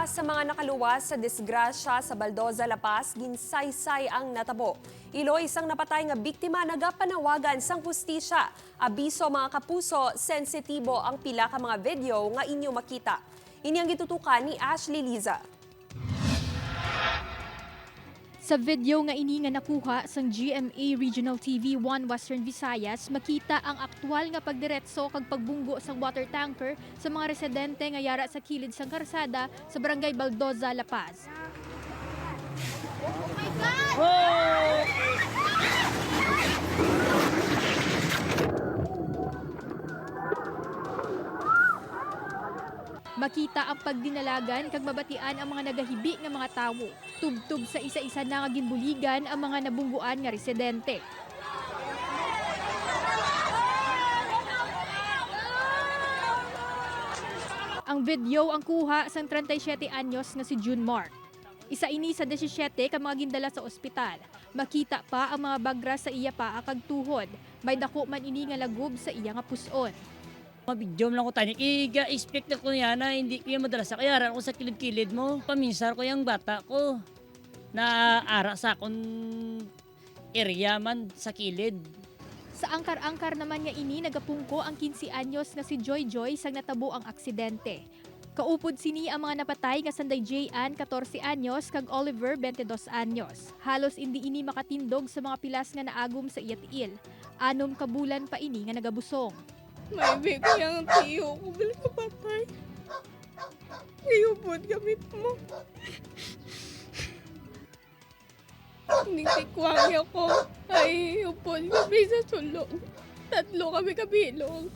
Isa sa mga nakaluwas sa disgrasya sa Baldoza, La Paz, ginsaysay ang natabo. Iloy isang napatay nga biktima nagapanawagan sang hustisya. Abiso mga kapuso, sensitibo ang pila ka mga video nga inyo makita. Ini ang gitutukan ni Ashley Liza. Sa video nga ini nga nakuha sang GMA Regional TV 1 Western Visayas, makita ang aktwal nga pagdiretso kag pagbunggo sang water tanker sa mga residente nga yara sa kilid sang karsada sa Barangay Baldoza, La Paz. Makita ang pagdinalagan kag mabatian ang mga nagahibi nga mga tawo. Tubtub sa isa-isa na nga ginbuligan ang mga nabungguan nga residente. Ang video ang kuha sang 37 anyos nga si June Mark. Isa ini sa 17 ka mga gindala sa ospital. Makita pa ang mga bagra sa iya paa kag tuhod. May dako man ini nga lagob sa iya nga puson. Mabidyo lang ko tayo. Iga-expect na ko yan na hindi ko yan madalas. Kaya aral ko sa kilid-kilid mo. Paminsar ko yung bata ko na ara sa akong area man sa kilid. Sa angkar-angkar naman nga ini nagapungko ang 15 anyos nga si Joy Joy sang natabo ang aksidente. Kaupod sini ang mga napatay nga sanday J.An 14 anyos kag Oliver 22 anyos. Halos hindi ini makatindog sa mga pilas nga naagom sa iyat-il. 6 ka bulan pa ini nga nagabusong. May big yung tiyo ko bilang kapatay. Iyupod gamit mo. Hindi tikwang ako. Ay, iyupod kami sa sulong. 3 kami kabilog.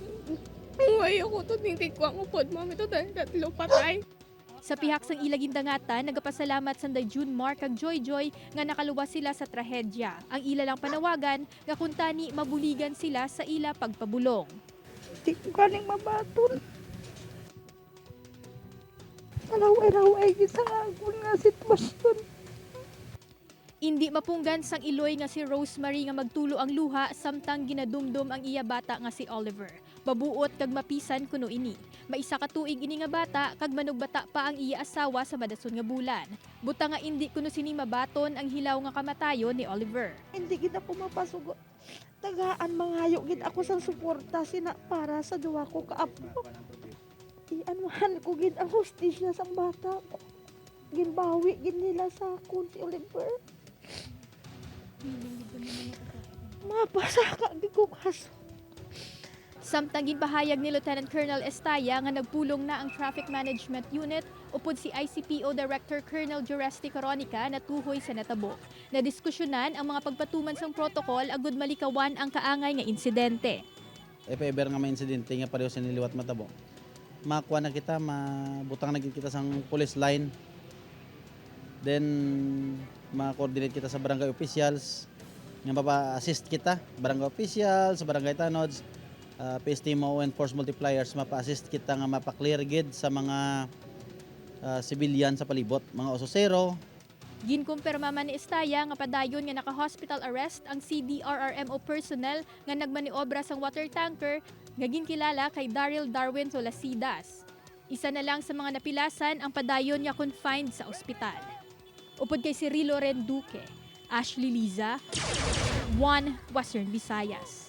Uy, ako to ting tikwang upod mo. Ito 3 patay. Sa pihak sang ilaging dangatan, nagapasalamat sanday June Mark kag Joy Joy nga nakaluwas sila sa trahedya. Ang ila lang panawagan nga kuntani mabuligan sila sa ila pagpabulong. Di ko kaning mabaton. Alaway-raway sa akong nga sitwasyon. Hindi mapunggan sang Iloy nga si Rosemary nga magtulo ang luha samtang ginadumdum ang iya bata nga si Oliver. Babuot kag mapisan kuno ini. Maisa ka tuig ini nga bata kag manugbata pa ang iya asawa sa madason nga bulan. Buta nga hindi kuno sini mabaton ang hilaw nga kamatayon ni Oliver. Hindi gid ako mapasugot. Tagaan mangayo gid ako sang suporta sina para sa duwa ko ka apo. Ianwahan ko gid ang hustisya sang bata ko. Ginbawi gid nila sa akon si Oliver. Mapasaka gid ko kaso. Samtang ginpahayag ni Lieutenant Colonel Estaya nga nagpulong na ang Traffic Management Unit upod si ICPO Director Colonel Joresti Coronica na tuhoy sa natabo. Nadiskusyonan ang mga pagpatuman sang protokol agud malikawan ang kaangay nga insidente. If ever nga may insidente nga pareho sa niliwat matabo, makuha na kita, mabutang na kita sa police line. Then, ma-coordinate kita sa barangay officials, nga mapa-assist kita, barangay officials, barangay tanods, PSTMO and force multipliers, mapa-assist kita nga mapa-clear gid sa mga civilian sa palibot, mga ososero. Ginkumpirma man ni Estaya nga padayon nga naka-hospital arrest ang CDRRMO personnel nga nagmaniobra sang water tanker nga ginkilala kay Daryl Darwin Solasidas. Isa na lang sa mga napilasan ang padayon nga confined sa ospital. Upod kay Cirilo Renduque, Ashley Liza, 1 Western Visayas.